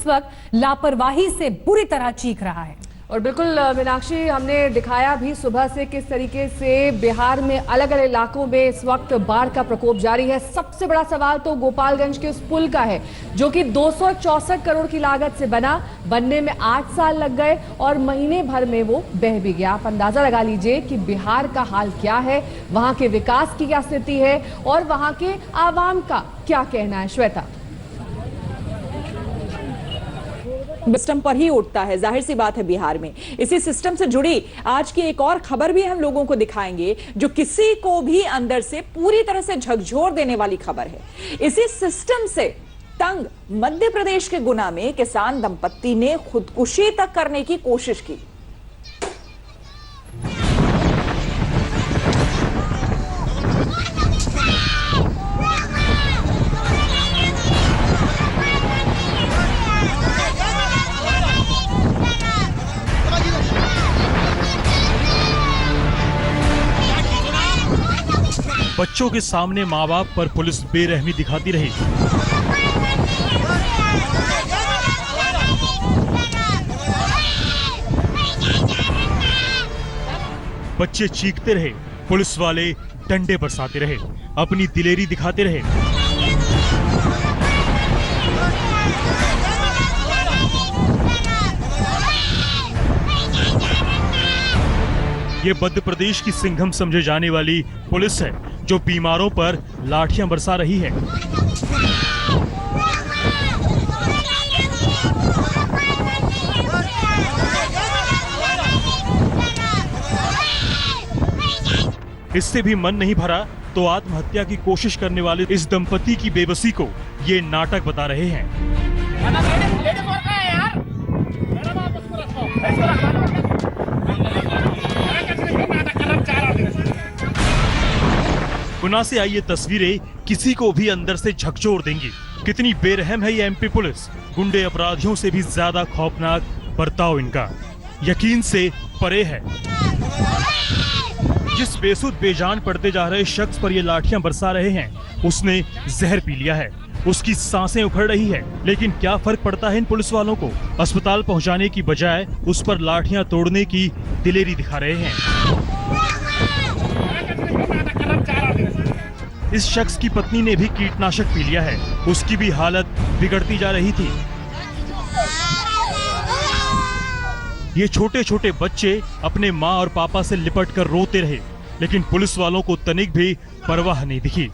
इस वक्त लापरवाही से बुरी तरह चीख रहा है। और बिल्कुल मीनाक्षी, हमने दिखाया भी सुबह से किस तरीके से बिहार में अलग अलग इलाकों में इस वक्त बाढ़ का प्रकोप जारी है। सबसे बड़ा सवाल तो गोपालगंज के उस पुल का है जो कि 264 करोड़ की लागत से बनने में 8 साल लग गए और महीने भर में वो बह भी गया। आप अंदाजा लगा लीजिए कि बिहार का हाल क्या है, वहां के विकास की क्या स्थिति है और वहां के आवाम का क्या कहना है। श्वेता, सिस्टम पर ही उठता है, जाहिर सी बात है। बिहार में इसी सिस्टम से जुड़ी आज की एक और खबर भी हम लोगों को दिखाएंगे जो किसी को भी अंदर से पूरी तरह से झकझोर देने वाली खबर है। इसी सिस्टम से तंग मध्य प्रदेश के गुना में किसान दंपत्ति ने खुदकुशी तक करने की कोशिश की। बच्चों के सामने माँ बाप पर पुलिस बेरहमी दिखाती रही। बच्चे चीखते रहे, पुलिस वाले डंडे बरसाते रहे, अपनी दिलेरी दिखाते रहे। ये मध्य प्रदेश की सिंघम समझे जाने वाली पुलिस है जो बीमारों पर लाठियां बरसा रही है। इससे भी मन नहीं भरा तो आत्महत्या की कोशिश करने वाले इस दंपति की बेबसी को ये नाटक बता रहे हैं। गुना से आई ये तस्वीरें किसी को भी अंदर से झकझोर देंगी। कितनी बेरहम है ये एमपी पुलिस। गुंडे अपराधियों से भी ज्यादा खौफनाक बर्ताव इनका यकीन से परे है। जिस बेसुध बेजान पड़ते जा रहे शख्स पर ये लाठियां बरसा रहे हैं उसने जहर पी लिया है, उसकी सांसें उखड़ रही है। लेकिन क्या फर्क पड़ता है इन पुलिस वालों को? अस्पताल पहुंचाने की बजाय उस पर लाठियां तोड़ने की दिलेरी दिखा रहे हैं। इस शख्स की पत्नी ने भी कीटनाशक पी लिया है, उसकी भी हालत बिगड़ती जा रही थी। ये छोटे छोटे बच्चे अपने माँ और पापा से लिपटकर रोते रहे, लेकिन पुलिस वालों को तनिक भी परवाह नहीं दिखी।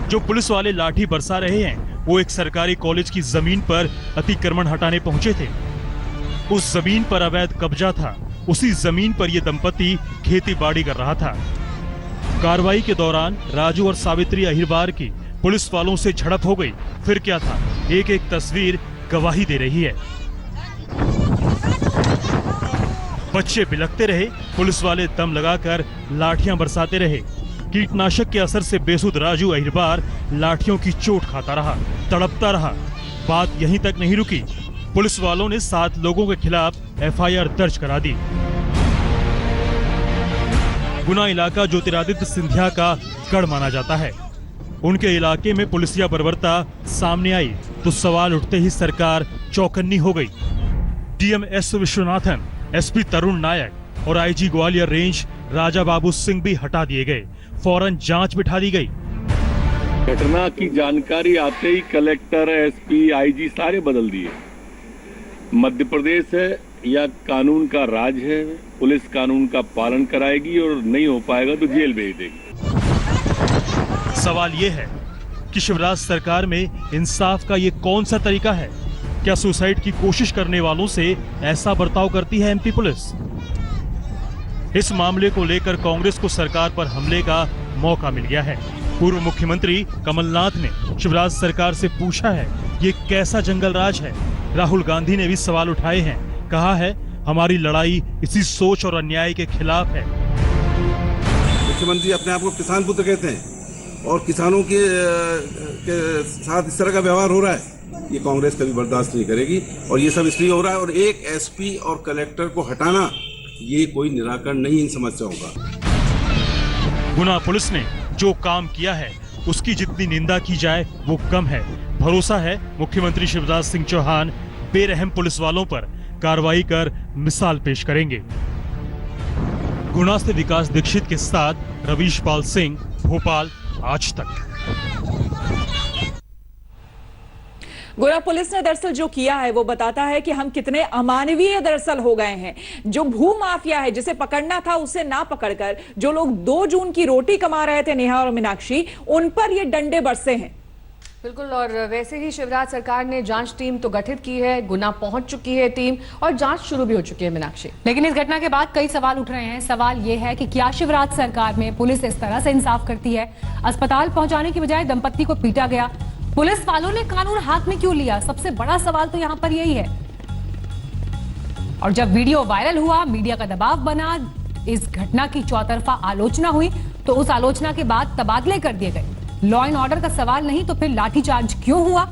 जो पुलिस वाले लाठी बरसा रहे हैं वो एक सरकारी कॉलेज की जमीन पर अतिक्रमण हटाने पहुंचे थे। उस जमीन पर अवैध कब्जा था। उसी जमीन पर यह दंपति खेती बाड़ी कर रहा था। कार्रवाई के दौरान राजू और सावित्री अहिरवार की पुलिस वालों से झड़प हो गई। फिर क्या था, एक एक तस्वीर गवाही दे रही है। बच्चे बिलखते रहे, पुलिस वाले दम लगाकर लाठियां बरसाते रहे। कीटनाशक के असर से बेसुध राजू अहिरवार लाठियों की चोट खाता रहा, तड़पता रहा। बात यहीं तक नहीं रुकी, पुलिस वालों ने 7 लोगों के खिलाफ एफआईआर दर्ज करा दी। गुना इलाका ज्योतिरादित्य सिंधिया का गढ़ माना जाता है। उनके इलाके में पुलिसिया बर्बरता सामने आई तो सवाल उठते ही सरकार चौकन्नी हो गई। DM S Viswanathan, SP Tarun Nayak और आईजी ग्वालियर रेंज राजा बाबू सिंह भी हटा दिए गए। फौरन जांच बिठा दी गई। घटना की जानकारी आते ही कलेक्टर, एसपी, आईजी सारे बदल दिए। मध्य प्रदेश है या कानून का राज है, पुलिस कानून का पालन कराएगी और नहीं हो पाएगा तो जेल भेज देगी। सवाल ये है कि शिवराज सरकार में इंसाफ का ये कौन सा तरीका है? क्या सुसाइड की कोशिश करने वालों से ऐसा बर्ताव करती है एमपी पुलिस? इस मामले को लेकर कांग्रेस को सरकार पर हमले का मौका मिल गया है। पूर्व मुख्यमंत्री कमलनाथ ने शिवराज सरकार से पूछा है ये कैसा जंगल राज है। राहुल गांधी ने भी सवाल उठाए हैं, कहा है हमारी लड़ाई इसी सोच और अन्याय के खिलाफ है। मुख्यमंत्री अपने आप को किसान पुत्र कहते हैं और किसानों के साथ इस तरह का व्यवहार हो रहा है, ये कांग्रेस कभी बर्दाश्त नहीं करेगी। और ये सब इसलिए हो रहा है। और एक एसपी और कलेक्टर को हटाना ये कोई निराकरण नहीं इन समस्याओं का। गुना पुलिस ने जो काम किया है उसकी जितनी निंदा की जाए वो कम है। भरोसा है मुख्यमंत्री शिवराज सिंह चौहान बेरहम पुलिस वालों पर कार्रवाई कर मिसाल पेश करेंगे। गुना से विकास दीक्षित के साथ रवीश पाल सिंह, भोपाल, आज तक। गुना पुलिस ने दरअसल जो किया है वो बताता है कि हम कितने अमानवीय दरअसल हो गए हैं। जो भू माफिया है जिसे पकड़ना था उसे ना पकड़कर जो लोग 2 जून की रोटी कमा रहे थे नेहा और मीनाक्षी, उन पर ये डंडे बरसे हैं। बिल्कुल, और वैसे ही शिवराज सरकार ने जांच टीम तो गठित की है, गुना पहुंच चुकी है टीम और जांच शुरू भी हो चुकी है मीनाक्षी। लेकिन इस घटना के बाद कई सवाल उठ रहे हैं। सवाल ये है कि क्या शिवराज सरकार में पुलिस इस तरह से इंसाफ करती है? अस्पताल पहुंचाने की बजाय दंपत्ति को पीटा गया, पुलिस वालों ने कानून हाथ में क्यों लिया? सबसे बड़ा सवाल तो यहां पर यही है। और जब वीडियो वायरल हुआ, मीडिया का दबाव बना, इस घटना की चौतरफा आलोचना हुई, तो उस आलोचना के बाद तबादले कर दिए गए। लॉ एंड ऑर्डर का सवाल नहीं तो फिर लाठीचार्ज क्यों हुआ?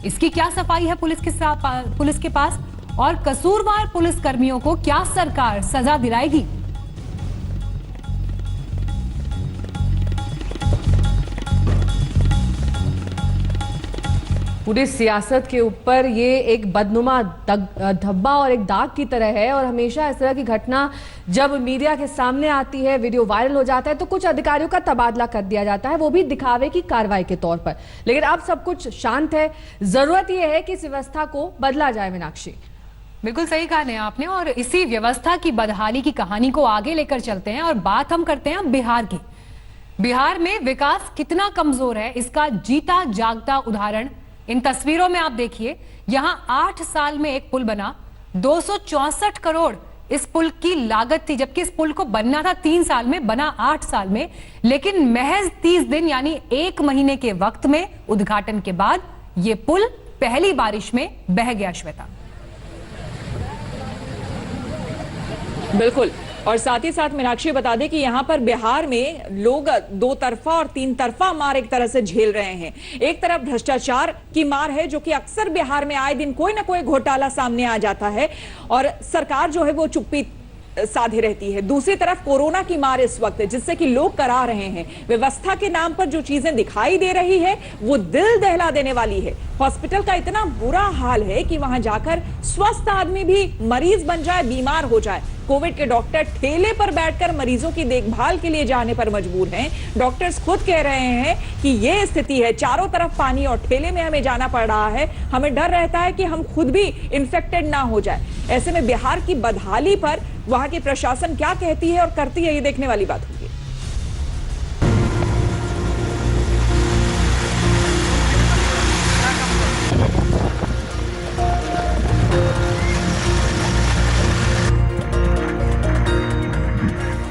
इसकी क्या सफाई है पुलिस के पास? और कसूरवार पुलिस कर्मियों को क्या सरकार सजा दिलाएगी? पूरी सियासत के ऊपर ये एक बदनुमा धब्बा और एक दाग की तरह है। और हमेशा इस तरह की घटना जब मीडिया के सामने आती है, वीडियो वायरल हो जाता है, तो कुछ अधिकारियों का तबादला कर दिया जाता है, वो भी दिखावे की कार्रवाई के तौर पर। लेकिन अब सब कुछ शांत है। जरूरत यह है कि इस व्यवस्था को बदला जाए मीनाक्षी। बिल्कुल सही कहा है आपने। और इसी व्यवस्था की बदहाली की कहानी को आगे लेकर चलते हैं और बात हम करते हैं बिहार की। बिहार में विकास कितना कमजोर है इसका जीता जागता उदाहरण इन तस्वीरों में आप देखिए। यहां 8 साल में एक पुल बना, 264 करोड़ इस पुल की लागत थी, जबकि इस पुल को बनना था 3 साल में, बना 8 साल में। लेकिन महज 30 दिन यानी 1 महीने के वक्त में उद्घाटन के बाद यह पुल पहली बारिश में बह गया। श्वेता, बिल्कुल। और साथ ही साथ मीनाक्षी बता दें कि यहाँ पर बिहार में लोग 2 तरफा और 3 तरफा मार एक तरह से झेल रहे हैं। एक तरफ भ्रष्टाचार की मार है जो कि अक्सर बिहार में आए दिन कोई ना कोई घोटाला सामने आ जाता है और सरकार जो है वो चुप्पी साधे रहती है। दूसरी तरफ कोरोना की मार इस वक्त जिससे कि लोग करा रहे हैं। व्यवस्था के नाम पर जो चीजें दिखाई दे रही है वो दिल दहला देने वाली है। हॉस्पिटल का इतना बुरा हाल है कि वहां जाकर स्वस्थ आदमी भी मरीज बन जाए, बीमार हो जाए। कोविड के डॉक्टर ठेले पर बैठकर मरीजों की देखभाल के लिए जाने पर मजबूर हैं। डॉक्टर्स खुद कह रहे हैं कि ये स्थिति है, चारों तरफ पानी और ठेले में हमें जाना पड़ रहा है। हमें डर रहता है कि हम खुद भी इन्फेक्टेड ना हो जाए। ऐसे में बिहार की बदहाली पर वहां की प्रशासन क्या कहती है और करती है, ये देखने वाली बात होगी।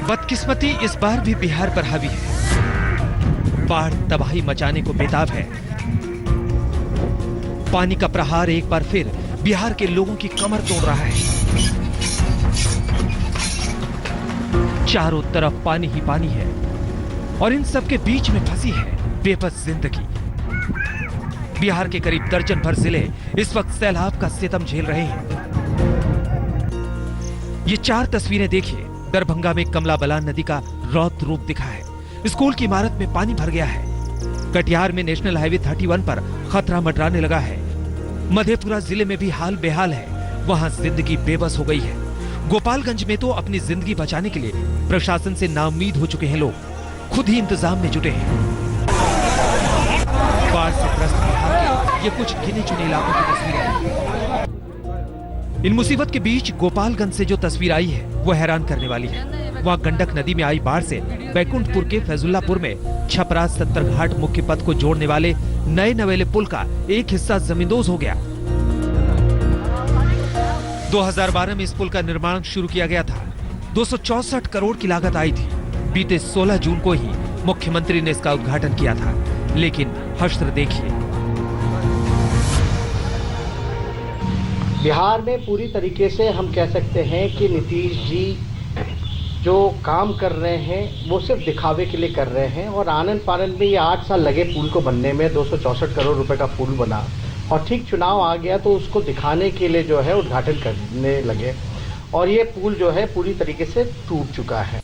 बदकिस्मती इस बार भी बिहार पर हावी है। बाढ़ तबाही मचाने को बेताब है। पानी का प्रहार एक बार फिर बिहार के लोगों की कमर तोड़ रहा है। चारों तरफ पानी ही पानी है और इन सब के बीच में फंसी है बेबस जिंदगी। बिहार के करीब दर्जन भर जिले इस वक्त सैलाब का सितम झेल रहे हैं। ये 4 तस्वीरें देखिए। दरभंगा में कमला बलान नदी का रौद्र रूप दिखा है। स्कूल की इमारत में पानी भर गया है। कटिहार में नेशनल हाईवे 31 पर खतरा मंडराने लगा है। मधेपुरा जिले में भी हाल बेहाल है, वहां जिंदगी बेबस हो गई है। गोपालगंज में तो अपनी जिंदगी बचाने के लिए प्रशासन से नाउम्मीद हो चुके हैं लोग, खुद ही इंतजाम में जुटे हैं। बाढ़ से ग्रस्त बिहार के ये कुछ गिने चुने इलाकों की तस्वीरें हैं। इन मुसीबत के बीच गोपालगंज से जो तस्वीर आई है वो हैरान करने वाली है। वहाँ गंडक नदी में आई बाढ़ से बैकुंठपुर के फैजुल्लापुर में छपरा 70 घाट मुख्य पथ को जोड़ने वाले नए नवेले पुल का एक हिस्सा जमींदोज हो गया। 2012 में इस पुल का निर्माण शुरू किया गया था। 264 करोड़ की लागत आई थी। बीते 16 जून को ही मुख्यमंत्री ने इसका उद्घाटन किया था। लेकिन हश्र देखिए, बिहार में पूरी तरीके से हम कह सकते हैं कि नीतीश जी जो काम कर रहे हैं वो सिर्फ दिखावे के लिए कर रहे हैं। और आनंद फानंद में ये 8 साल लगे पुल को बनने में, 264 करोड़ रुपए का पुल बना और ठीक चुनाव आ गया तो उसको दिखाने के लिए जो है उद्घाटन करने लगे और ये पुल जो है पूरी तरीके से टूट चुका है।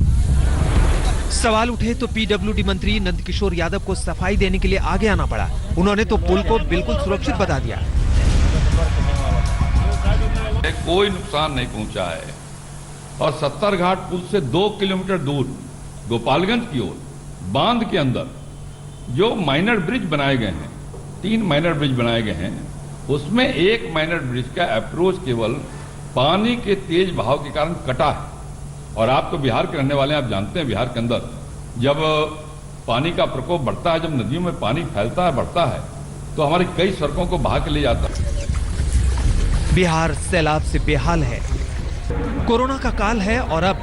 सवाल उठे तो पीडब्ल्यूडी मंत्री नंदकिशोर यादव को सफाई देने के लिए आगे आना पड़ा। उन्होंने तो पुल को बिल्कुल सुरक्षित बता दिया। कोई नुकसान नहीं पहुंचा है और 70 घाट पुल से 2 किलोमीटर दूर गोपालगंज की ओर बांध के अंदर जो माइनर ब्रिज बनाए गए हैं, 3 माइनर ब्रिज बनाए गए हैं, उसमें एक माइनर ब्रिज का अप्रोच केवल पानी के तेज बहाव के कारण कटा है। और आप तो बिहार के रहने वाले हैं, आप जानते हैं बिहार के अंदर जब पानी का प्रकोप बढ़ता है, जब नदियों में पानी फैलता है, बढ़ता है, तो हमारी कई सड़कों को बहा के ले जाता है। बिहार सैलाब से बेहाल है, कोरोना का काल है और अब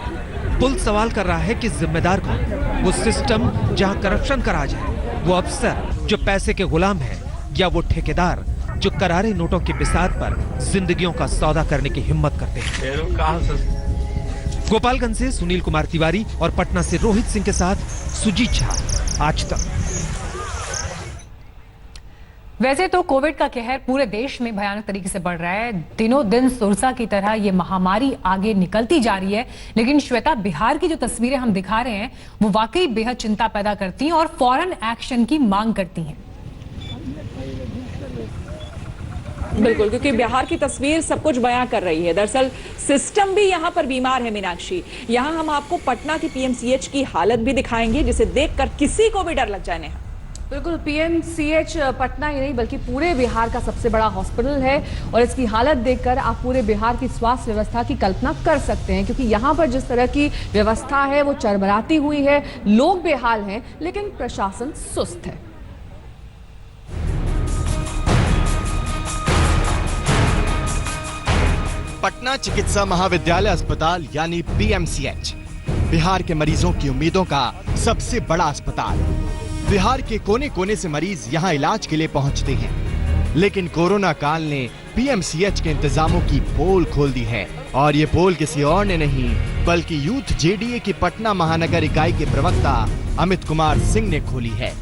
पुल सवाल कर रहा है कि जिम्मेदार कौन? वो सिस्टम जहां करप्शन का राज है, वो अफसर जो पैसे के गुलाम है, या वो ठेकेदार जो करारे नोटों की बिसात पर जिंदगियों का सौदा करने की हिम्मत करते हैं। गोपालगंज से सुनील कुमार तिवारी और पटना से रोहित सिंह के साथ सुजीत झा, आज तक। वैसे तो कोविड का कहर पूरे देश में भयानक तरीके से बढ़ रहा है। दिनों दिन सुरसा की तरह ये महामारी आगे निकलती जा रही है, लेकिन श्वेता, बिहार की जो तस्वीरें हम दिखा रहे हैं वो वाकई बेहद चिंता पैदा करती हैं और फौरन एक्शन की मांग करती हैं। बिल्कुल, क्योंकि बिहार की तस्वीर सब कुछ बयां कर रही है। दरअसल सिस्टम भी यहाँ पर बीमार है मीनाक्षी। यहाँ हम आपको पटना की पीएमसीएच की हालत भी दिखाएंगे, जिसे देखकर किसी को भी डर लग जाने। बिल्कुल, पीएमसीएच पटना ही नहीं बल्कि पूरे बिहार का सबसे बड़ा हॉस्पिटल है और इसकी हालत देखकर आप पूरे बिहार की स्वास्थ्य व्यवस्था की कल्पना कर सकते हैं, क्योंकि यहाँ पर जिस तरह की व्यवस्था है वो चरमराती हुई है। लोग बेहाल हैं लेकिन प्रशासन सुस्त है। पटना चिकित्सा महाविद्यालय अस्पताल यानी पीएमसीएच बिहार के मरीजों की उम्मीदों का सबसे बड़ा अस्पताल। बिहार के कोने कोने से मरीज यहाँ इलाज के लिए पहुँचते हैं, लेकिन कोरोना काल ने पीएमसीएच के इंतजामों की पोल खोल दी है। और ये पोल किसी और ने नहीं बल्कि यूथ जेडीए की पटना महानगर इकाई के प्रवक्ता अमित कुमार सिंह ने खोली है।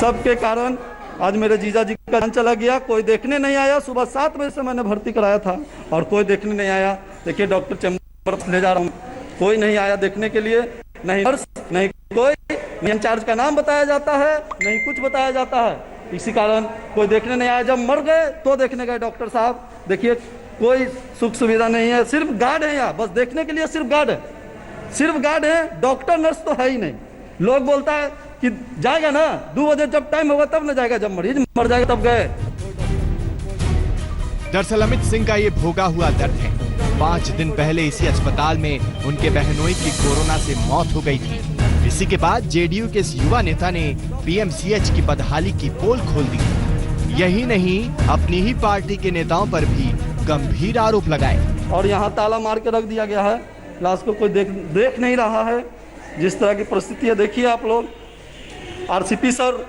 सबके कारण आज मेरे जीजा जी का जान चला गया, कोई देखने नहीं आया। सुबह 7 बजे से मैंने भर्ती कराया था और कोई देखने नहीं आया। देखिए डॉक्टर चैम्बर ले जा रहा हूँ, कोई नहीं आया देखने के लिए, नहीं नर्स, नहीं कोई, नहीं इंचार्ज का नाम बताया जाता है, नहीं कुछ बताया जाता है। इसी कारण कोई देखने नहीं आया। जब मर गए तो देखने गए डॉक्टर साहब। देखिए कोई सुख सुविधा नहीं है, सिर्फ गार्ड है यहाँ, बस देखने के लिए सिर्फ गार्ड है, सिर्फ गार्ड है। डॉक्टर नर्स तो है ही नहीं। लोग बोलता है कि जाएगा ना 2 बजे जब टाइम होगा तब ना जाएगा, जब मरीज मर जाएगा तब गए। दरअसल अमित सिंह का ये भोगा हुआ दर्द है। 5 दिन पहले इसी अस्पताल में उनके बहनोई की कोरोना से मौत हो गई थी। इसी के बाद जेडीयू के इस युवा नेता ने पीएमसीएच की बदहाली की पोल खोल दी। यही नहीं, अपनी ही पार्टी के नेताओं पर भी गंभीर आरोप लगाए। और यहाँ ताला मार के रख दिया गया है, लाश को कोई देख नहीं रहा है। जिस तरह की परिस्थिति है देखिए आप लोग। आरसीपी सर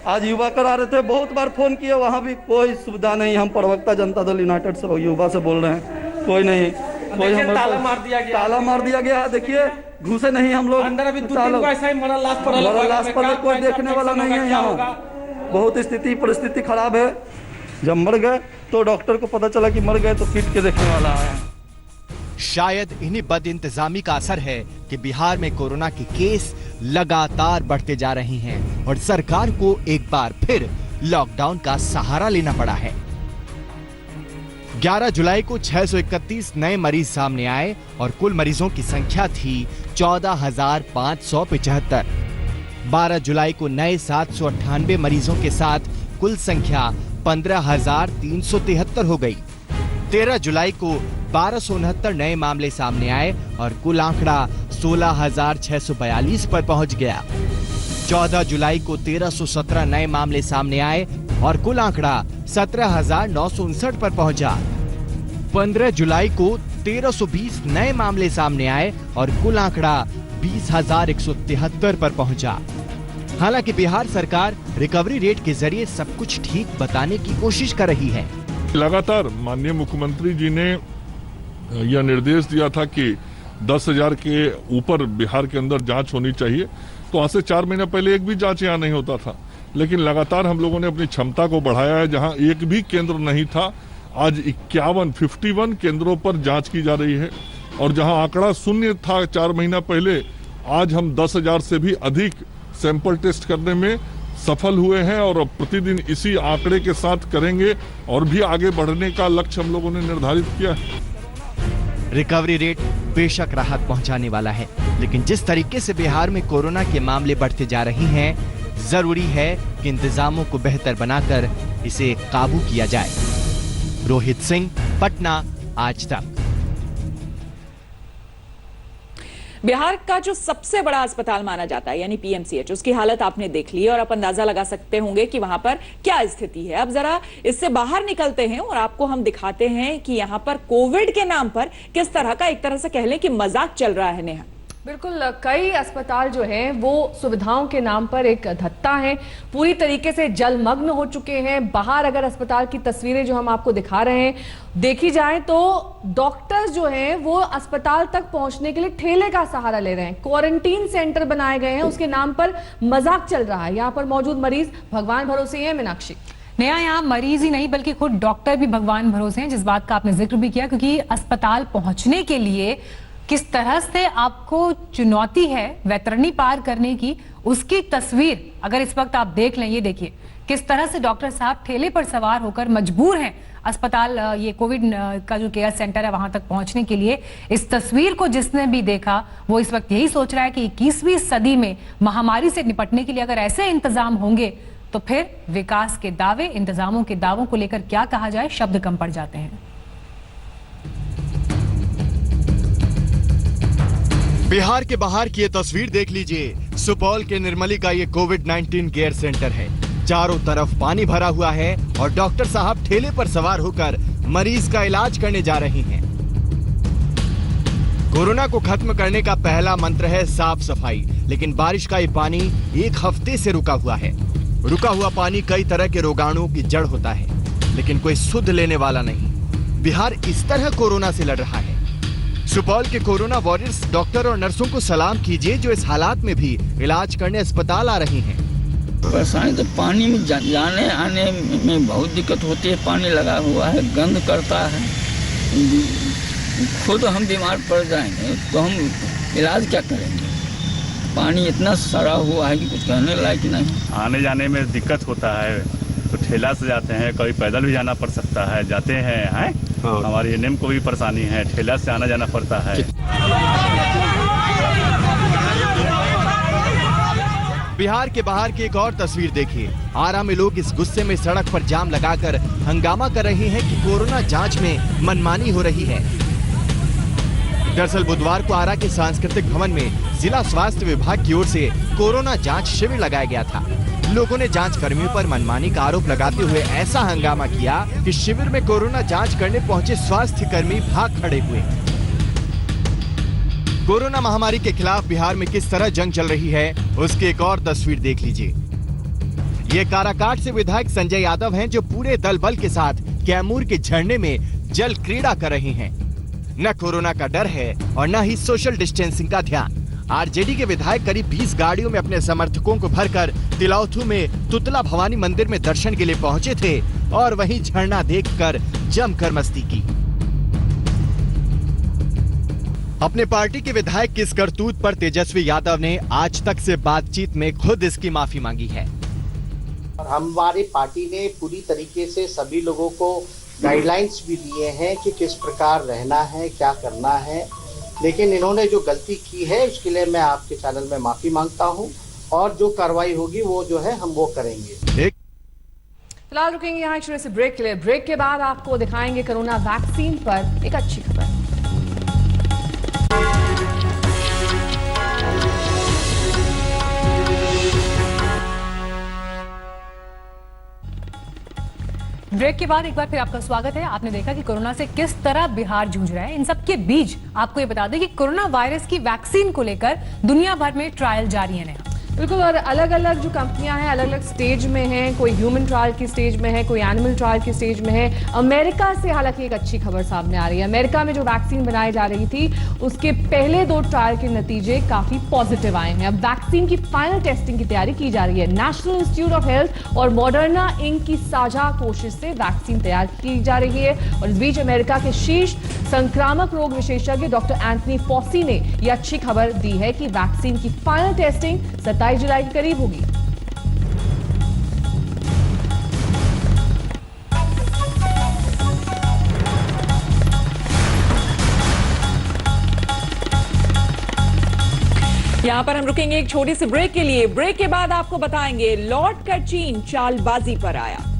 आज युवा करा रहे थे, बहुत बार फोन किए, वहाँ भी कोई सुविधा नहीं। हम प्रवक्ता जनता दल यूनाइटेड से युवा से बोल रहे हैं, कोई नहीं, कोई ताला मार दिया गया है। देखिए घुसे नहीं हम लोग अंदर, अभी 2 दिन को ऐसा ही मरा लाश पर कोई देखने वाला नहीं है यहाँ। बहुत स्थिति परिस्थिति खराब है। जब मर गए तो डॉक्टर को पता चला कि मर गए तो पीट के देखने वाला है। शायद इन्हीं बद इंतजामी का असर है कि बिहार में कोरोना के केस लगातार बढ़ते जा रहे हैं और सरकार को एक बार फिर लॉकडाउन का सहारा लेना पड़ा है। 11 जुलाई को 631 नए मरीज सामने आए और कुल मरीजों की संख्या थी 14,575। 12 जुलाई को नए 798 मरीजों के साथ कुल संख्या 15,373 हो गई। 13 जुलाई को 1269 नए मामले सामने आए और कुल आंकड़ा 16,642 पर पहुंच गया। 14 जुलाई को 1317 नए मामले सामने आए और कुल आंकड़ा 17,959 पर पहुंचा। 15 जुलाई को 1320 नए मामले सामने आए और कुल आंकड़ा 20,173 पर पहुंचा। हालांकि बिहार सरकार रिकवरी रेट के जरिए सब कुछ ठीक बताने की कोशिश कर रही है। लगातार माननीय मुख्यमंत्री जी ने यह निर्देश दिया था कि 10,000 के ऊपर बिहार के अंदर जांच होनी चाहिए। तो आज से 4 महीने पहले एक भी जांच यहाँ नहीं होता था, लेकिन लगातार हम लोगों ने अपनी क्षमता को बढ़ाया है। जहां एक भी केंद्र नहीं था, आज 51 केंद्रों पर जांच की जा रही है। और जहां आंकड़ा 0 था 4 महीना पहले, आज हम 10,000 से भी अधिक सैंपल टेस्ट करने में सफल हुए हैं और अब प्रतिदिन इसी आंकड़े के साथ करेंगे और भी आगे बढ़ने का लक्ष्य हम लोगों ने निर्धारित किया है। रिकवरी रेट बेशक राहत पहुंचाने वाला है, लेकिन जिस तरीके से बिहार में कोरोना के मामले बढ़ते जा रहे हैं, जरूरी है कि इंतजामों को बेहतर बनाकर इसे काबू किया जाए। रोहित सिंह, पटना, आज तक। बिहार का जो सबसे बड़ा अस्पताल माना जाता है यानी पीएमसीएच, उसकी हालत आपने देख ली और आप अंदाजा लगा सकते होंगे कि वहां पर क्या स्थिति है। अब जरा इससे बाहर निकलते हैं और आपको हम दिखाते हैं कि यहां पर कोविड के नाम पर किस तरह का, एक तरह से कह लें कि मजाक चल रहा है। नेहा, बिल्कुल, कई अस्पताल जो हैं वो सुविधाओं के नाम पर एक धत्ता है, पूरी तरीके से जलमग्न हो चुके हैं। बाहर अगर अस्पताल की तस्वीरें जो हम आपको दिखा रहे हैं देखी जाए तो डॉक्टर्स जो हैं वो अस्पताल तक पहुंचने के लिए ठेले का सहारा ले रहे हैं। क्वारंटीन सेंटर बनाए गए हैं, उसके नाम पर मजाक चल रहा है। यहाँ पर मौजूद मरीज भगवान भरोसे हैं। मीनाक्षी, नया यहाँ मरीज ही नहीं बल्कि खुद डॉक्टर भी भगवान भरोसे हैं, जिस बात का आपने जिक्र भी किया, क्योंकि अस्पताल पहुंचने के लिए किस तरह से आपको चुनौती है वैतरणी पार करने की, उसकी तस्वीर अगर इस वक्त आप देख लें, ये देखिए किस तरह से डॉक्टर साहब ठेले पर सवार होकर मजबूर हैं अस्पताल, ये कोविड का जो केयर सेंटर है वहां तक पहुंचने के लिए। इस तस्वीर को जिसने भी देखा वो इस वक्त यही सोच रहा है कि 21वीं सदी में महामारी से निपटने के लिए अगर ऐसे इंतजाम होंगे तो फिर विकास के दावे, इंतजामों के दावों को लेकर क्या कहा जाए, शब्द कम पड़ जाते हैं। बिहार के बाहर की ये तस्वीर देख लीजिए। सुपौल के निर्मली का ये कोविड-19 केयर सेंटर है। चारों तरफ पानी भरा हुआ है और डॉक्टर साहब ठेले पर सवार होकर मरीज का इलाज करने जा रहे हैं। कोरोना को खत्म करने का पहला मंत्र है साफ सफाई, लेकिन बारिश का ये पानी एक हफ्ते से रुका हुआ है। रुका हुआ पानी कई तरह के रोगाणुओं की जड़ होता है, लेकिन कोई सुध लेने वाला नहीं। बिहार इस तरह कोरोना से लड़ रहा है। सुपौल के कोरोना वॉरियर्स डॉक्टर और नर्सों को सलाम कीजिए जो इस हालात में भी इलाज करने अस्पताल आ रही हैं। परेशानी तो पानी में जाने आने में बहुत दिक्कत होती है। पानी लगा हुआ है, गंद करता है, खुद हम बीमार पड़ जाएंगे तो हम इलाज क्या करेंगे। पानी इतना सड़ा हुआ है कि कुछ कहने लायक नहीं। आने जाने में दिक्कत होता है तो ठेला से जाते हैं, कभी पैदल भी जाना पड़ सकता है, जाते हैं हाँ। हमारी एनएम को भी परेशानी है, ठेला से आना जाना पड़ता है। बिहार के बाहर की एक और तस्वीर देखिए। आरा में लोग इस गुस्से में सड़क पर जाम लगाकर हंगामा कर रहे हैं कि कोरोना जांच में मनमानी हो रही है। दरअसल बुधवार को आरा के सांस्कृतिक भवन में जिला स्वास्थ्य विभाग की ओर से कोरोना जांच शिविर लगाया गया था। लोगों ने जांच कर्मियों पर मनमानी का आरोप लगाते हुए ऐसा हंगामा किया कि शिविर में कोरोना जांच करने पहुंचे स्वास्थ्य कर्मी भाग खड़े हुए। कोरोना महामारी के खिलाफ बिहार में किस तरह जंग चल रही है, उसकी एक और तस्वीर देख लीजिए। ये काराकाट से विधायक संजय यादव हैं जो पूरे दल बल के साथ कैमूर के झरने में जल क्रीड़ा कर रहे हैं। न कोरोना का डर है और न ही सोशल डिस्टेंसिंग का ध्यान। आरजेडी के विधायक करीब 20 गाड़ियों में अपने समर्थकों को भरकर तिलौथू में तुतला भवानी मंदिर में दर्शन के लिए पहुंचे थे और वहीं झरना देखकर जमकर मस्ती की। अपने पार्टी के विधायक की इस करतूत पर तेजस्वी यादव ने आज तक से बातचीत में खुद इसकी माफी मांगी है। हमारी पार्टी ने पूरी तरीके से सभी लोगों को गाइडलाइंस भी दिए हैं कि किस प्रकार रहना है, क्या करना है, लेकिन इन्होंने जो गलती की है उसके लिए मैं आपके चैनल में माफी मांगता हूं और जो कार्रवाई होगी वो जो है हम वो करेंगे। फिलहाल रुकेंगे यहाँ एक छोटे से ब्रेक के लिए। ब्रेक के बाद आपको दिखाएंगे कोरोना वैक्सीन पर एक अच्छी खबर। ब्रेक के बाद एक बार फिर आपका स्वागत है। आपने देखा कि कोरोना से किस तरह बिहार जूझ रहा है। इन सब के बीच आपको ये बता दें कि कोरोना वायरस की वैक्सीन को लेकर दुनिया भर में ट्रायल जारी है। बिल्कुल, और अलग अलग जो कंपनियां हैं अलग अलग स्टेज में हैं, कोई ह्यूमन ट्रायल की स्टेज में है, कोई एनिमल ट्रायल की स्टेज में है। अमेरिका से हालांकि एक अच्छी खबर सामने आ रही है। अमेरिका में जो वैक्सीन बनाई जा रही थी उसके पहले 2 ट्रायल के नतीजे काफी पॉजिटिव आए हैं। अब वैक्सीन की फाइनल टेस्टिंग की तैयारी की जा रही है। नेशनल इंस्टीट्यूट ऑफ हेल्थ और मॉडर्ना इंक की साझा कोशिश से वैक्सीन तैयार की जा रही है। और इस बीच अमेरिका के शीर्ष संक्रामक रोग विशेषज्ञ डॉक्टर एंथनी फॉसी ने यह अच्छी खबर दी है कि वैक्सीन की फाइनल टेस्टिंग 27 जुलाई के करीब होगी। यहाँ पर हम रुकेंगे एक छोटी सी ब्रेक के लिए। ब्रेक के बाद आपको बताएंगे लौट कर चीन चालबाजी पर आया।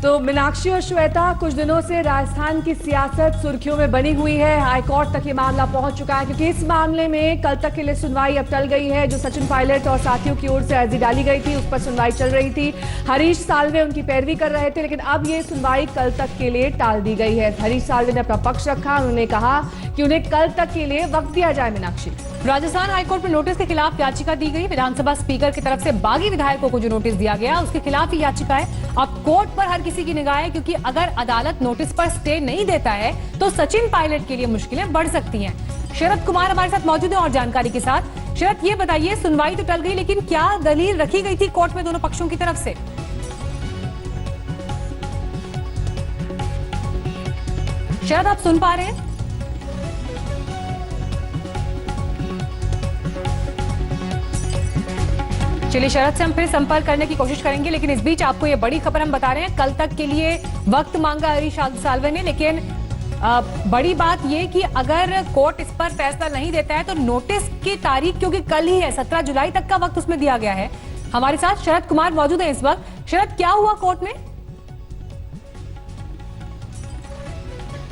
तो मीनाक्षी और श्वेता, कुछ दिनों से राजस्थान की सियासत सुर्खियों में बनी हुई है। हाईकोर्ट तक ये मामला पहुंच चुका है क्योंकि इस मामले में कल तक के लिए सुनवाई अब टल गई है। जो सचिन पायलट और साथियों की ओर से अर्जी डाली गई थी उस पर सुनवाई चल रही थी। हरीश साल्वे उनकी पैरवी कर रहे थे, लेकिन अब ये सुनवाई कल तक के लिए टाल दी गई है। हरीश साल्वे ने अपना पक्ष रखा। उन्होंने कहा कि उन्हें कल तक के लिए वक्त दिया जाए। मीनाक्षी, राजस्थान हाईकोर्ट में नोटिस के खिलाफ याचिका दी गई। विधानसभा स्पीकर की तरफ से बागी विधायकों को जो नोटिस दिया गया उसके खिलाफ ही याचिका है। अब कोर्ट पर हर किसी की निगाह है क्योंकि अगर अदालत नोटिस पर स्टे नहीं देता है तो सचिन पायलट के लिए मुश्किलें बढ़ सकती हैं। शरद कुमार हमारे साथ मौजूद हैं और जानकारी के साथ। शरद, ये बताइए, सुनवाई तो टल गई लेकिन क्या दलील रखी गई थी कोर्ट में दोनों पक्षों की तरफ से? शरद, आप सुन पा रहे हैं? चलिए, शरद से हम फिर संपर्क करने की कोशिश करेंगे, लेकिन इस बीच आपको ये बड़ी खबर हम बता रहे हैं। कल तक के लिए वक्त मांगा हरीश साल्वे ने, लेकिन बड़ी बात ये कि अगर कोर्ट इस पर फैसला नहीं देता है तो नोटिस की तारीख क्योंकि कल ही है, 17 जुलाई तक का वक्त उसमें दिया गया है। हमारे साथ शरद कुमार मौजूद है इस वक्त। शरद, क्या हुआ कोर्ट में?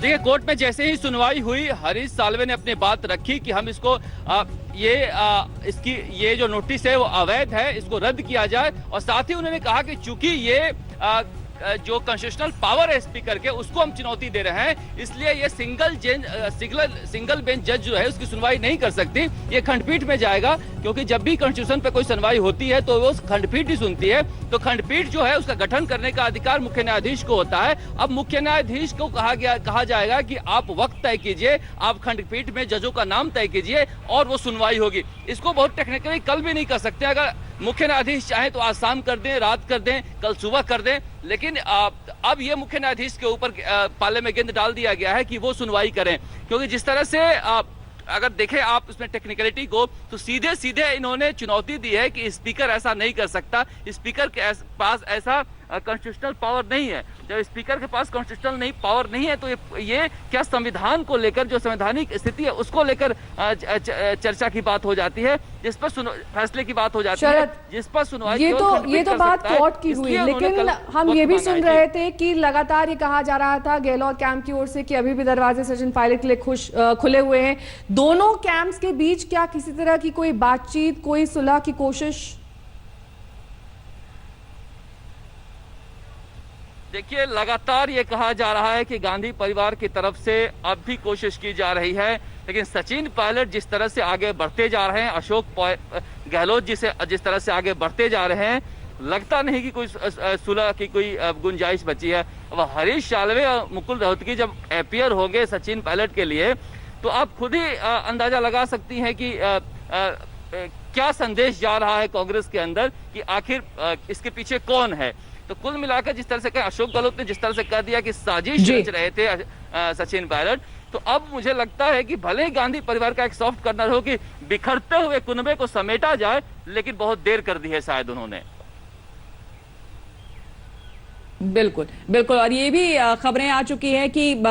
देखिए, कोर्ट में जैसे ही सुनवाई हुई, हरीश साल्वे ने अपनी बात रखी कि हम इसको इसकी ये जो नोटिस है वो अवैध है, इसको रद्द किया जाए। और साथ ही उन्होंने कहा कि चूंकि ये जो कॉन्स्टिट्यूशनल पावर है स्पीकर के उसको हम चुनौती दे रहे हैं, इसलिए ये सिंगल बेंच जज जो है उसकी सुनवाई नहीं कर सकती, ये खंडपीठ में जाएगा। क्योंकि जब भी कॉन्स्टिट्यूशन पे कोई सुनवाई होती है तो वो खंडपीठ ही सुनती है। तो खंडपीठ जो है उसका गठन करने का अधिकार मुख्य न्यायाधीश को होता है। अब मुख्य न्यायाधीश को कहा जाएगा कि आप वक्त तय कीजिए, आप खंडपीठ में जजों का नाम तय कीजिए और वो सुनवाई होगी। इसको बहुत टेक्निकली कल भी नहीं कर सकते। अगर मुख्य न्यायाधीश चाहे तो आज शाम कर दें, रात कर दें, कल सुबह कर दें, लेकिन अब ये मुख्य न्यायाधीश के ऊपर पाले में गेंद डाल दिया गया है कि वो सुनवाई करें। क्योंकि जिस तरह से अगर देखें आप इसमें टेक्निकलिटी को, तो सीधे सीधे इन्होंने चुनौती दी है कि स्पीकर ऐसा नहीं कर सकता। स्पीकर के पास ऐसा कॉन्स्टिट्यूशनल पावर नहीं है। जब स्पीकर के पास कॉन्स्टिट्यूशनल नहीं पावर नहीं है तो ये क्या संविधान को लेकर, जो संवैधानिक स्थिति है उसको लेकर चर्चा की बात हो जाती है, जिस पर फैसले की बात हो जाती है, जिस पर सुनवाई ये तो बात कोर्ट की हुई। लेकिन हम ये भी सुन रहे थे कि लगातार ये कहा जा रहा था गहलोत कैंप की ओर से कि अभी भी दरवाजे सचिन पायलट के लिए खुले हुए हैं। दोनों कैंप्स के बीच क्या किसी तरह की कोई बातचीत, कोई सुलह की कोशिश? देखिए, लगातार ये कहा जा रहा है कि गांधी परिवार की तरफ से अब भी कोशिश की जा रही है, लेकिन सचिन पायलट जिस तरह से आगे बढ़ते जा रहे हैं, अशोक गहलोत जिस तरह से आगे बढ़ते जा रहे हैं, लगता नहीं कि कोई सुलह की कोई गुंजाइश बची है। अब हरीश साल्वे और मुकुल रोहतगी जब अपियर होंगे सचिन पायलट के लिए, तो आप खुद ही अंदाजा लगा सकती हैं कि क्या संदेश जा रहा है कांग्रेस के अंदर कि आखिर इसके पीछे कौन है। तो कुल मिलाकर जिस तरह से अशोक गहलोत ने जिस तरह से कह दिया कि साजिश रच रहे थे सचिन पायलट, तो अब मुझे लगता है कि भले ही गांधी परिवार का एक सॉफ्ट कर्नर हो कि बिखरते हुए कुनबे को समेटा जाए, लेकिन बहुत देर कर दी है शायद उन्होंने। बिल्कुल बिल्कुल। और ये भी खबरें आ चुकी है कि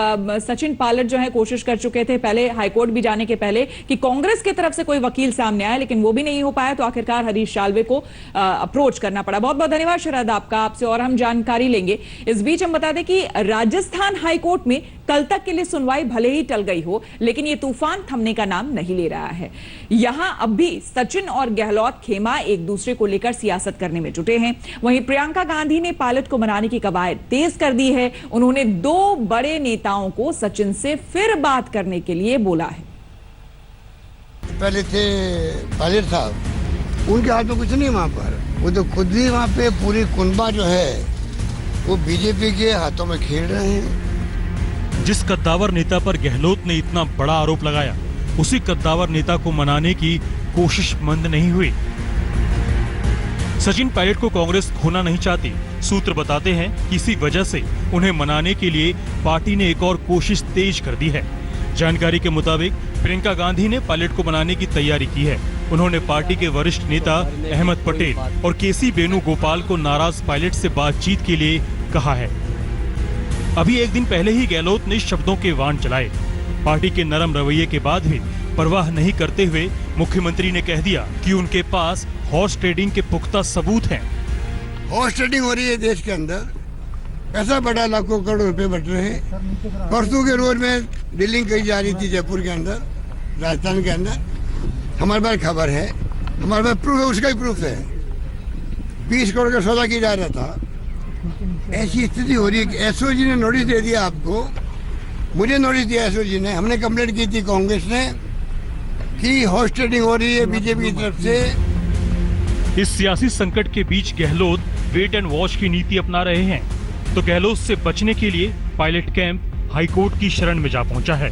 सचिन पायलट जो है कोशिश कर चुके थे पहले हाईकोर्ट भी जाने के पहले कि कांग्रेस की तरफ से कोई वकील सामने आए, लेकिन वो भी नहीं हो पाया, तो आखिरकार हरीश साल्वे को अप्रोच करना पड़ा। बहुत बहुत धन्यवाद शरद आपका, आपसे और हम जानकारी लेंगे। इस बीच हम बता दें कि राजस्थान हाईकोर्ट में कल तक के लिए सुनवाई भले ही टल गई हो, लेकिन ये तूफान थमने का नाम नहीं ले रहा है। यहां अब भी सचिन और गहलोत खेमा एक दूसरे को लेकर सियासत करने में जुटे हैं। वहीं प्रियंका गांधी ने पायलट को मनाने की कवायद तेज कर दी है। उन्होंने 2 बड़े नेताओं को सचिन से फिर बात करने के लिए बोला है। पहले थे पायलट साहब, उनके हाथ में कुछ नहीं वहाँ पर, वो तो खुद ही वहाँ पे पूरी कुनबा जो है वो बीजेपी के हाथों में खेल रहे हैं। जिस कद्दावर नेता पर गहलोत ने इतना बड़ा आरोप लगाया, उसी कद्दावर नेता को मनाने की कोशिश मंद नहीं हुई। सचिन पायलट को कांग्रेस खोना नहीं चाहती। सूत्र बताते हैं कि इसी वजह से उन्हें मनाने के लिए पार्टी ने एक और कोशिश तेज कर दी है। जानकारी के मुताबिक प्रियंका गांधी ने पायलट को मनाने की तैयारी की है। उन्होंने पार्टी के वरिष्ठ नेता अहमद पटेल और केसी वेणुगोपाल को नाराज पायलट से बातचीत के लिए कहा है। अभी एक दिन पहले ही गहलोत ने शब्दों के वाण चलाए। पार्टी के नरम रवैये के बाद भी परवाह नहीं करते हुए मुख्यमंत्री ने कह दिया कि उनके पास हॉर्स ट्रेडिंग के पुख्ता सबूत हैं। हॉर्स ट्रेडिंग हो रही है देश के अंदर, पैसा बड़ा, लाखों करोड़ रुपए बट रहे हैं। परसों के रोज में डीलिंग कही जा रही थी जयपुर के अंदर, राजस्थान के अंदर। हमारे पास खबर है, हमारे पास प्रूफ है, उसका ही प्रूफ है। 20 करोड़ का सौदा किया जा रहा था। ऐसी स्थिति हो रही है कि एसओजी ने नोटिस दे दिया आपको, मुझे नोटिस दिया एसओजी ने। हमने कंप्लेंट की थी कांग्रेस ने कि हॉर्स ट्रेडिंग हो रही है बीजेपी की तरफ से। इस सियासी संकट के बीच गहलोत वेट एंड वॉच की नीति अपना रहे हैं, तो गहलोत से बचने के लिए पायलट कैंप हाईकोर्ट की शरण में जा पहुंचा है।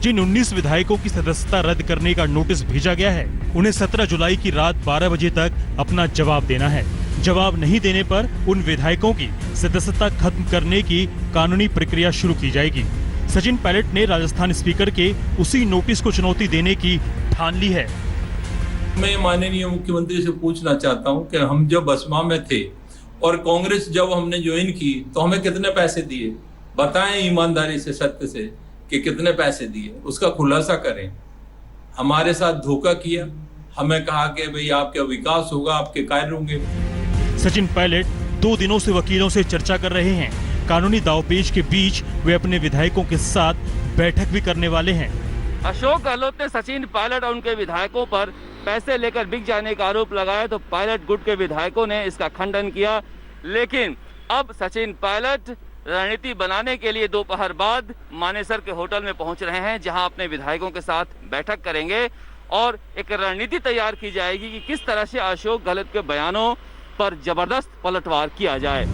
जिन 19 विधायकों की सदस्यता रद्द करने का नोटिस भेजा गया है, उन्हें 17 जुलाई की रात 12 बजे तक अपना जवाब देना है। जवाब नहीं देने पर उन विधायकों की सदस्यता खत्म करने की कानूनी प्रक्रिया शुरू की जाएगी। सचिन पायलट ने राजस्थान स्पीकर के उसी नोटिस को चुनौती देने की ठान ली है। मैं माननीय मुख्यमंत्री से पूछना चाहता हूं कि हम जब बसपा में थे और कांग्रेस जब हमने ज्वाइन की तो हमें कितने पैसे दिए, बताएं ईमानदारी से, सत्य से कि कितने पैसे दिए, उसका खुलासा करें। हमारे साथ धोखा किया, हमें कहा कि भाई आपका विकास होगा, आपके कार्य होंगे। सचिन पायलट 2 दिनों से वकीलों से चर्चा कर रहे हैं। कानूनी दांवपेच के बीच वे अपने विधायकों के साथ बैठक भी करने वाले हैं। अशोक गहलोत ने सचिन पायलट और उनके विधायकों पर पैसे लेकर बिक जाने का आरोप लगाया तो पायलट गुट के विधायकों ने इसका खंडन किया। लेकिन अब सचिन पायलट रणनीति बनाने के लिए दोपहर बाद मानेसर के होटल में पहुंच रहे हैं, जहां अपने विधायकों के साथ बैठक करेंगे और एक रणनीति तैयार की जाएगी कि किस तरह से अशोक गहलोत के बयानों पर जबरदस्त पलटवार किया जाए।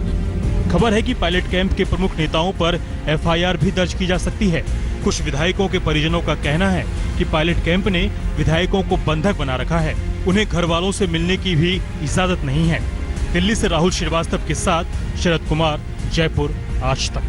खबर है कि पायलट कैंप के प्रमुख नेताओं पर एफआईआर भी दर्ज की जा सकती है। कुछ विधायकों के परिजनों का कहना है कि पायलट कैंप ने विधायकों को बंधक बना रखा है, उन्हें घर वालों से मिलने की भी इजाजत नहीं है। दिल्ली से राहुल श्रीवास्तव के साथ शरद कुमार, जयपुर, आज तक।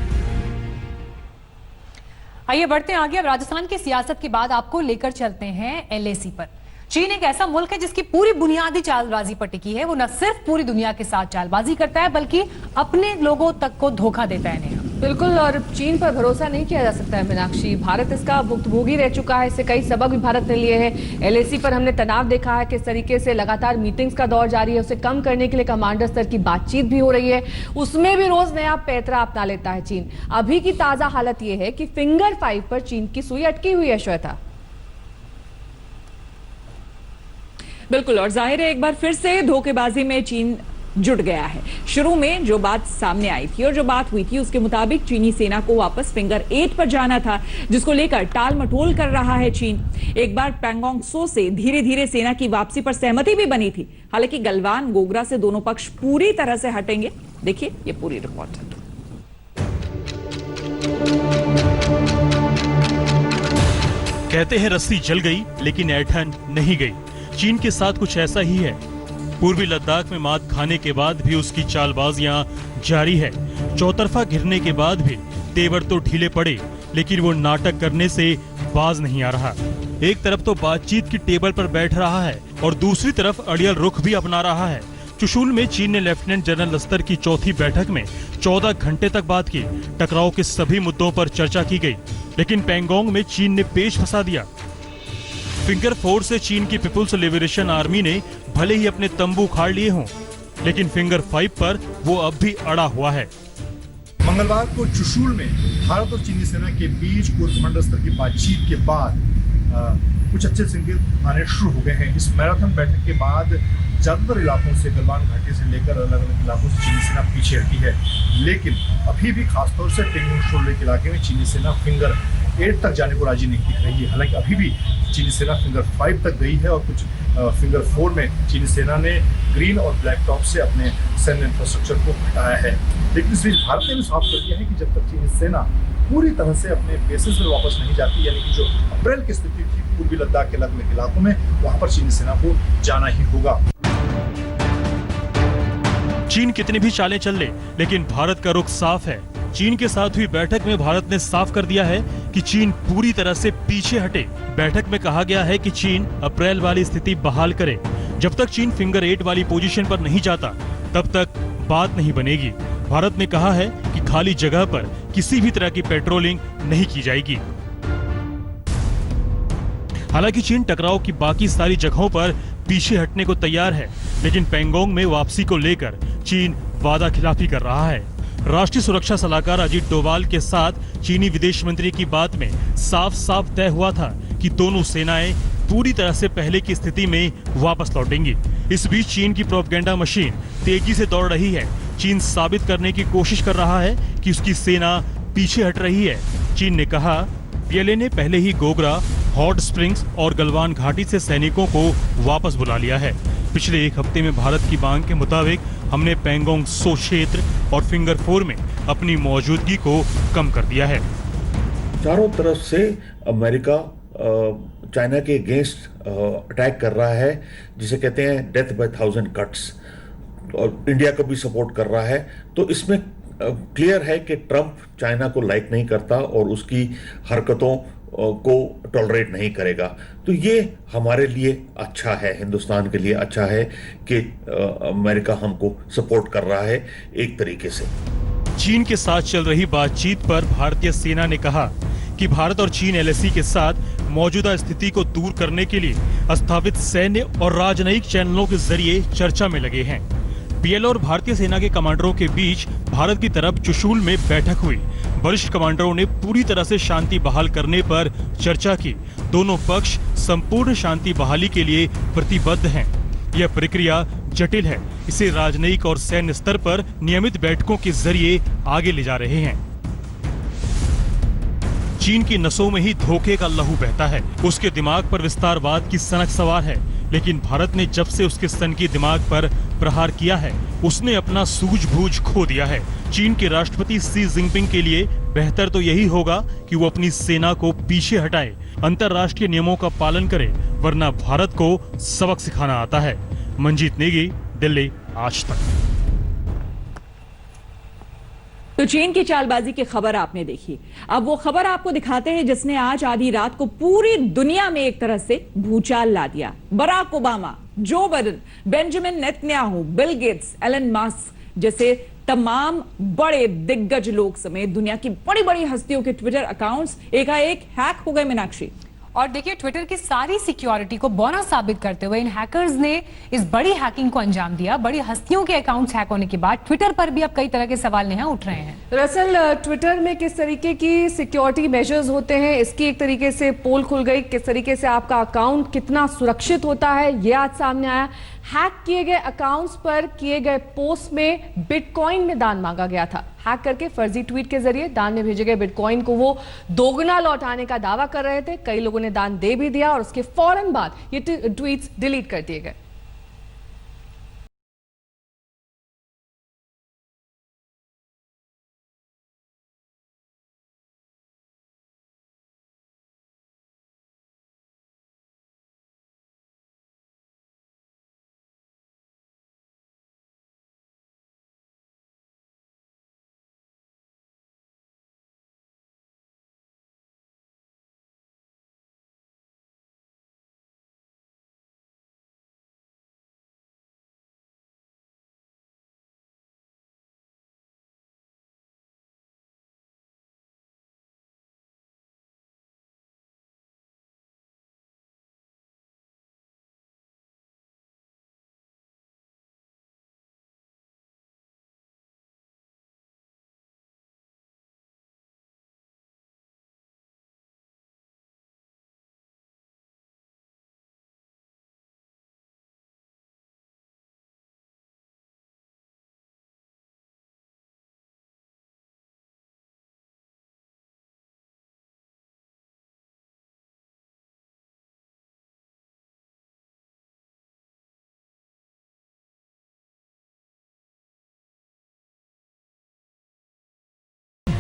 आइए बढ़ते हैं आगे। अब राजस्थान की सियासत के बाद आपको लेकर चलते हैं एलएसी पर। चीन एक ऐसा मुल्क है जिसकी पूरी बुनियादी चालबाजी पर टिकी है। वो न सिर्फ पूरी दुनिया के साथ चालबाजी करता है बल्कि अपने लोगों तक को धोखा देता है। बिल्कुल, और चीन पर भरोसा नहीं किया जा सकता है मीनाक्षी। भारत इसका भुक्तभोगी रह चुका है, इससे कई सबक भी भारत ने लिए हैं। एलएसी पर हमने तनाव देखा है, किस तरीके से लगातार मीटिंग्स का दौर जारी है, उसे कम करने के लिए कमांडर स्तर की बातचीत भी हो रही है। उसमें भी रोज नया पैतरा अपना लेता है चीन। अभी की ताजा हालत यह है कि फिंगर 5 पर चीन की सुई अटकी हुई है। श्वेता, बिल्कुल, और जाहिर है एक बार फिर से धोखेबाजी में चीन जुट गया है। शुरू में जो बात सामने आई थी और जो बात हुई थी उसके मुताबिक चीनी सेना को वापस फिंगर 8 पर जाना था, जिसको लेकर टाल मटोल कर रहा है चीन। एक बार पैंगोंग त्सो से धीरे धीरे सेना की वापसी पर सहमति भी बनी थी। हालांकि गलवान गोगरा से दोनों पक्ष पूरी तरह से हटेंगे। देखिए ये पूरी रिपोर्ट। कहते हैं रस्सी जल गई लेकिन ऐठन नहीं गई। चीन के साथ कुछ ऐसा ही है। पूर्वी लद्दाख में मात खाने के बाद भी उसकी चालबाजियां जारी है। चौतरफा घिरने के बाद भी तेवर तो ढीले पड़े, लेकिन वो नाटक करने से बाज नहीं आ रहा। एक तरफ तो बातचीत की टेबल पर बैठ रहा है और दूसरी तरफ अड़ियल रुख भी अपना रहा है। चुशूल में चीन ने लेफ्टिनेंट जनरल स्तर की चौथी बैठक में 14 घंटे तक बात की। टकराव के सभी मुद्दों पर चर्चा की गई, लेकिन पैंगोंग में चीन ने पेच फंसा दिया। फिंगर 4 से चीन की पीपुल्स लिबरेशन आर्मी ने भले ही अपने तंबू उखाड़ लिए हों, लेकिन फिंगर 5 पर वो अब भी अड़ा हुआ है। मंगलवार को चुशूल में भारत और चीनी सेना के बीच कोर कमांडर स्तर की बातचीत के बाद कुछ अच्छे संकेत आने शुरू हो गए हैं। इस मैराथन बैठक के बाद ज्यादातर इलाकों से, गलवान घाटी से लेकर अलग अलग इलाकों से चीनी सेना पीछे हटी है, लेकिन अभी भी खासतौर से टेंगुंग शोले के इलाके में चीनी सेना फिंगर 8 तक जाने को राजी नहीं दिख रही है। हालांकि अभी भी चीनी सेना फिंगर 5 तक गई है और कुछ फिंगर 4 में चीनी सेना ने ग्रीन और ब्लैक टॉप से अपने सैन्य इंफ्रास्ट्रक्चर को हटाया है। लेकिन इस बीच भारत ने भी साफ कर दिया है कि जब तक चीनी सेना पूरी तरह से अपने बेसिस में वापस नहीं जाती, यानी कि जो अप्रैल की स्थिति थी पूर्वी लद्दाख के अलग अलग इलाकों में, वहां पर चीनी सेना को जाना ही होगा। चीन कितनी भी चालें चल ले, लेकिन भारत का रुख साफ है। चीन के साथ हुई बैठक में भारत ने साफ कर दिया है कि चीन पूरी तरह से पीछे हटे। बैठक में कहा गया है कि चीन अप्रैल वाली स्थिति बहाल करे। जब तक चीन फिंगर 8 वाली पोजीशन पर नहीं जाता, तब तक बात नहीं बनेगी। भारत ने कहा है कि खाली जगह पर किसी भी तरह की पेट्रोलिंग नहीं की जाएगी। हालांकि चीन टकराव की बाकी सारी जगहों पर पीछे हटने को तैयार है, लेकिन पैंगोंग में वापसी को लेकर चीन वादा खिलाफी कर रहा है। राष्ट्रीय सुरक्षा सलाहकार अजीत डोभाल के साथ चीनी विदेश मंत्री की बात में साफ साफ तय हुआ था कि दोनों सेनाएं पूरी तरह से पहले की स्थिति में वापस लौटेंगी। इस बीच चीन की प्रोपेगेंडा मशीन तेजी से दौड़ रही है। चीन साबित करने की कोशिश कर रहा है कि उसकी सेना पीछे हट रही है। चीन ने कहा, पीएलए ने पहले ही गोगरा, हॉट स्प्रिंग्स और गलवान घाटी से सैनिकों को वापस बुला लिया है। पिछले एक हफ्ते में भारत की मांग के मुताबिक हमने पैंगोंग त्सो क्षेत्र और फिंगर 4 में अपनी मौजूदगी को कम कर दिया है। चारों तरफ से अमेरिका चाइना के अगेंस्ट अटैक कर रहा है, जिसे कहते हैं डेथ बाय 1000 कट्स, और इंडिया को भी सपोर्ट कर रहा है। तो इसमें क्लियर है कि ट्रंप चाइना को लाइक नहीं करता और उसकी हरकतों को टॉलरेट नहीं करेगा। तो ये हमारे लिए अच्छा है, हिंदुस्तान के लिए अच्छा है कि अमेरिका हमको सपोर्ट कर रहा है एक तरीके से। चीन के साथ चल रही बातचीत पर भारतीय सेना ने कहा कि भारत और चीन एलएसी के साथ मौजूदा स्थिति को दूर करने के लिए स्थापित सैन्य और राजनयिक चैनलों के जरिए चर्चा में लगे हैं। पीएलए और भारतीय सेना के कमांडरों के बीच भारत की तरफ चुशूल में बैठक हुई। वरिष्ठ कमांडरों ने पूरी तरह से शांति बहाल करने पर चर्चा की। दोनों पक्ष संपूर्ण शांति बहाली के लिए प्रतिबद्ध हैं। यह प्रक्रिया जटिल है, इसे राजनयिक और सैन्य स्तर पर नियमित बैठकों के जरिए आगे ले जा रहे हैं। चीन की नसों में ही धोखे का लहू बहता है। उसके दिमाग पर विस्तारवाद की सनक सवार है, लेकिन भारत ने जब से उसके सनकी दिमाग पर प्रहार किया है, उसने अपना सूझबूझ खो दिया है। चीन के राष्ट्रपति शी जिनपिंग के लिए बेहतर तो यही होगा कि वो अपनी सेना को पीछे हटाए, अंतर्राष्ट्रीय नियमों का पालन करे, वरना भारत को सबक सिखाना आता है। मंजीत नेगी, दिल्ली, आज तक। तो चीन की चालबाजी की खबर आपने देखी। अब वो खबर आपको दिखाते हैं जिसने आज आधी रात को पूरी दुनिया में एक तरह से भूचाल ला दिया। Barack Obama, Joe Biden, Benjamin Netanyahu, Bill Gates, Elon Musk जैसे तमाम बड़े दिग्गज लोग समेत दुनिया की बड़ी बड़ी हस्तियों के ट्विटर अकाउंट्स एकाएक हैक हो गए। मीनाक्षी, और देखिए, ट्विटर की सारी सिक्योरिटी को बौना साबित करते हुए इन हैकर्स ने इस बड़ी हैकिंग को अंजाम दिया। बड़ी हस्तियों के अकाउंट्स हैक होने के बाद ट्विटर पर भी अब कई तरह के सवाल नेहा उठ रहे हैं। दरअसल ट्विटर में किस तरीके की सिक्योरिटी मेजर्स होते हैं, इसकी एक तरीके से पोल खुल गई। किस तरीके से आपका अकाउंट कितना सुरक्षित होता है, यह आज सामने आया। हैक किए गए अकाउंट्स पर किए गए पोस्ट में बिटकॉइन में दान मांगा गया था। हैक करके फर्जी ट्वीट के जरिए दान में भेजे गए बिटकॉइन को वो दोगुना लौटाने का दावा कर रहे थे। कई लोगों ने दान दे भी दिया और उसके फौरन बाद ये ट्वीट्स डिलीट कर दिए गए।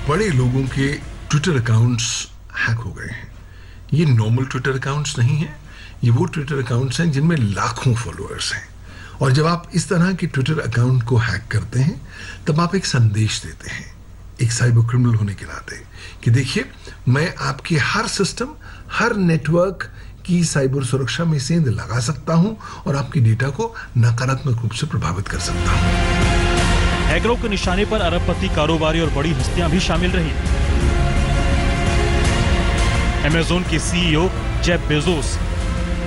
बड़े लोगों के ट्विटर अकाउंट्स हैक हो गए हैं। ये नॉर्मल ट्विटर अकाउंट्स नहीं हैं, ये वो ट्विटर अकाउंट्स हैं जिनमें लाखों फॉलोअर्स हैं। और जब आप इस तरह के ट्विटर अकाउंट को हैक करते हैं तब आप एक संदेश देते हैं एक साइबर क्रिमिनल होने के नाते कि देखिए, मैं आपके हर सिस्टम, हर नेटवर्क की साइबर सुरक्षा में सेंध लगा सकता हूं और आपके डेटा को नकारात्मक रूप से प्रभावित कर सकता हूं। हैकरों के निशाने पर अरबपति कारोबारी और बड़ी हस्तियां भी शामिल रही। अमेज़न के सीईओ जेफ बेजोस,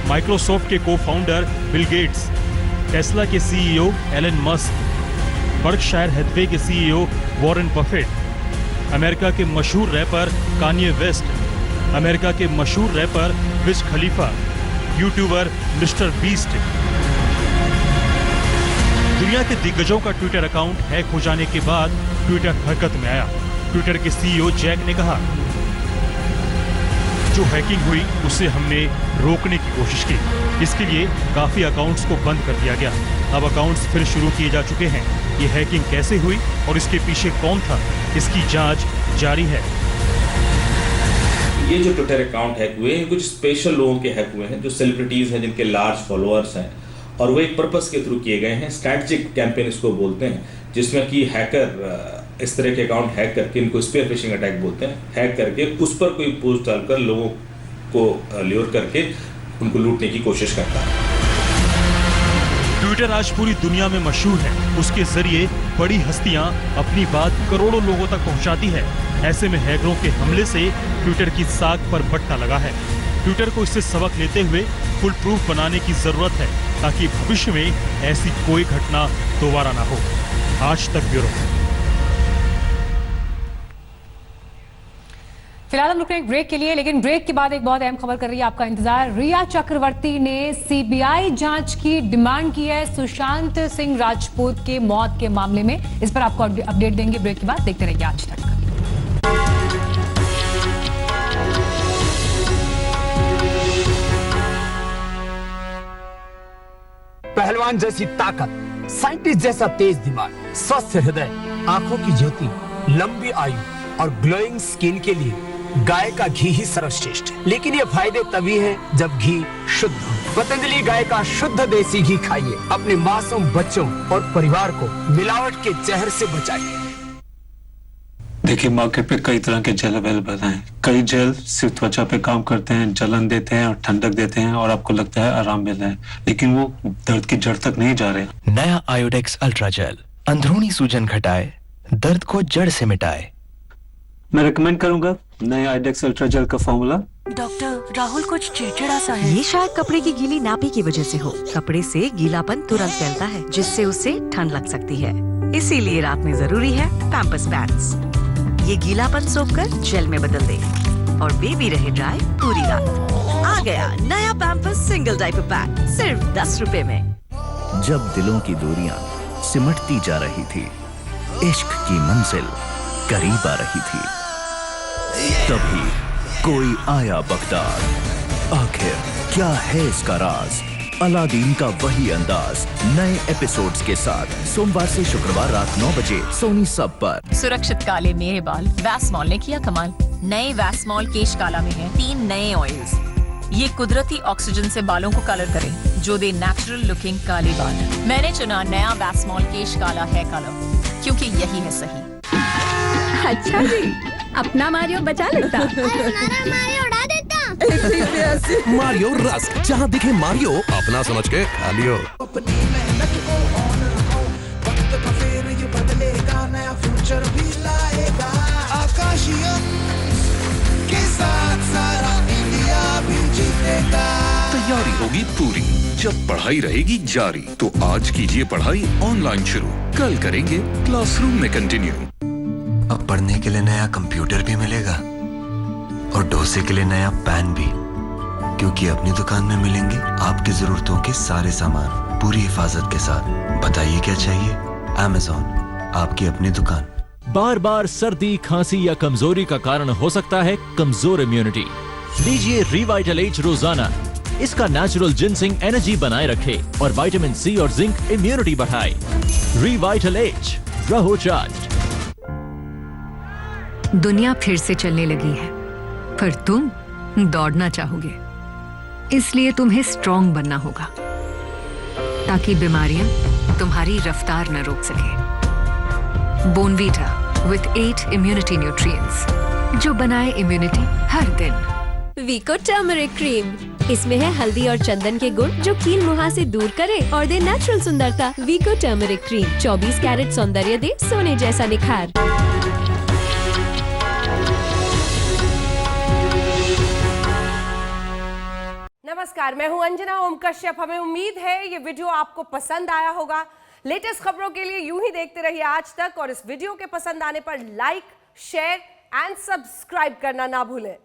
माइक्रोसॉफ्ट के को-फाउंडर बिल गेट्स, टेस्ला के CEO Elon Musk, Berkshire Hathaway के सीईओ वॉरेन बफेट, अमेरिका के मशहूर रैपर कान्ये वेस्ट, अमेरिका के मशहूर rapper Wiz Khalifa, YouTuber Mister Beast. दुनिया के दिग्गजों का ट्विटर अकाउंट हैक हो जाने के बाद ट्विटर हरकत में आया। ट्विटर के सीईओ जैक ने कहा, जो हैकिंग हुई उसे हमने रोकने की कोशिश की। इसके लिए काफी अकाउंट्स को बंद कर दिया गया। अब अकाउंट्स फिर शुरू किए जा चुके हैं। ये हैकिंग कैसे हुई और इसके पीछे कौन था, इसकी जांच जारी है। ये जो ट्विटर अकाउंट हैक हुए हैं, कुछ स्पेशल लोगों के हैक हुए हैं, जो सेलिब्रिटीज हैं, जिनके लार्ज फॉलोअर्स हैं, और वो एक पर्पस के थ्रू किए गए हैं। स्ट्रैटेजिक कैंपेन इसको बोलते हैं, जिसमें कि हैकर इस तरह के अकाउंट हैक करके, इनको स्पेयर फिशिंग अटैक बोलते हैं, हैक करके उस पर कोई पोस्ट डालकर लोगों को ल्योर करके उनको लूटने की कोशिश करता है। ट्विटर आज पूरी दुनिया में मशहूर है। उसके जरिए बड़ी हस्तियां अपनी बात करोड़ों लोगों तक पहुंचाती है। ऐसे में हैकरों के हमले से ट्विटर की साख पर बट्टा लगा है। ट्विटर को इससे सबक लेते हुए फुल प्रूफ बनाने की जरूरत है, ताकि भविष्य में ऐसी कोई घटना दोबारा ना हो। आज तक ब्यूरो। फिलहाल हम रुक रहे हैं ब्रेक के लिए, लेकिन ब्रेक के बाद एक बहुत अहम खबर कर रही है आपका इंतजार। रिया चक्रवर्ती ने सीबीआई जांच की डिमांड की है सुशांत सिंह राजपूत के मौत के मामले में। इस पर आपको अपडेट देंगे ब्रेक के बाद। देखते रहिए आज तक। पहलवान जैसी ताकत, साइंटिस्ट जैसा तेज दिमाग, स्वस्थ हृदय, आंखों की ज्योति, लंबी आयु और ग्लोइंग स्किन के लिए गाय का घी ही सर्वश्रेष्ठ है। लेकिन ये फायदे तभी हैं जब घी शुद्ध हो। पतंजलि गाय का शुद्ध देसी घी खाइए, अपने मासूम बच्चों और परिवार को मिलावट के जहर से बचाइए। देखिए, मार्केट पे कई तरह के जेल अवेलेबल हैं। कई जेल सिर्फ त्वचा पे काम करते हैं, जलन देते हैं और ठंडक देते हैं और आपको लगता है आराम मिल रहा है, लेकिन वो दर्द की जड़ तक नहीं जा रहे। नया आयोडेक्स अल्ट्रा जेल अंदरूनी सूजन घटाए, दर्द को जड़ से मिटाए। मैं रिकमेंड करूंगा नया आयोडेक्स अल्ट्रा जेल का फॉर्मूला। डॉक्टर, राहुल कुछ चिड़चिड़ा सा है। ये शायद कपड़े की गीली नापी की वजह से हो। कपड़े से गीलापन तुरंत फैलता है, जिससे उसे ठंड लग सकती है। इसीलिए रात में जरूरी है पैम्पर्स पैड्स। ये गीलापन सोख कर जेल में बदल दे और बेबी रहे ड्राई पूरी रात। आ गया नया पैम्पर्स सिंगल डायपर पैक, सिर्फ 10 रुपए में। जब दिलों की दूरियां सिमटती जा रही थी, इश्क की मंजिल करीब आ रही थी, तभी कोई आया बगदाद। आखिर क्या है इसका राज? अलादीन का वही अंदाज नए एपिसोड्स के साथ सोमवार से शुक्रवार रात 9 बजे सोनी सब पर। सुरक्षित काले मेरे बाल वैस्मॉल ने किया कमाल। नए वैस्मॉल केश काला में है 3 नए ऑयल्स। ये कुदरती ऑक्सीजन से बालों को कलर करें, जो दे नेचुरल लुकिंग काले बाल। मैंने चुना नया वैस्मॉल केश काला है कलर, क्योंकि यही है सही। अच्छा जी, अपना मारियो बचा लेता। मारियो उड़ा देता। मारियो रस्क, जहाँ दिखे मारियो अपना समझ के खा लियो। तैयारी होगी पूरी जब पढ़ाई रहेगी जारी, तो आज कीजिए पढ़ाई ऑनलाइन शुरू, कल करेंगे क्लासरूम में कंटिन्यू। अब पढ़ने के लिए नया कंप्यूटर भी मिलेगा और डोसे के लिए नया पैन भी, क्योंकि अपनी दुकान में मिलेंगे आपकी जरूरतों के सारे सामान पूरी हिफाजत के साथ। बताइए क्या चाहिए? Amazon, आपकी अपनी दुकान। बार बार सर्दी, खांसी या कमजोरी का कारण हो सकता है कमजोर इम्यूनिटी। लीजिए रिवाइटल एज रोजाना। इसका नेचुरल जिनसिंग एनर्जी बनाए रखे और विटामिन सी और जिंक इम्यूनिटी बढ़ाए। रिवाइटल एज, रहो चार्ज। दुनिया फिर से चलने लगी है, पर तुम दौड़ना चाहोगे। इसलिए तुम्हें स्ट्रॉन्ग बनना होगा ताकि बीमारियां तुम्हारी रफ्तार न रोक सके। बोनवीटा विथ 8 इम्यूनिटी न्यूट्रिएंट्स जो बनाए इम्यूनिटी हर दिन। वीको टर्मरिक क्रीम, इसमें है हल्दी और चंदन के गुण जो कील मुहासे दूर करे और दे नेचुरल सुंदरता। वीको टर्मरिक क्रीम 24 कैरेट सौंदर्य दे सोने जैसा निखार। नमस्कार, मैं हूं अंजना ओम कश्यप। हमें उम्मीद है ये वीडियो आपको पसंद आया होगा। लेटेस्ट खबरों के लिए यूं ही देखते रहिए आज तक, और इस वीडियो के पसंद आने पर लाइक, शेयर एंड सब्सक्राइब करना ना भूलें।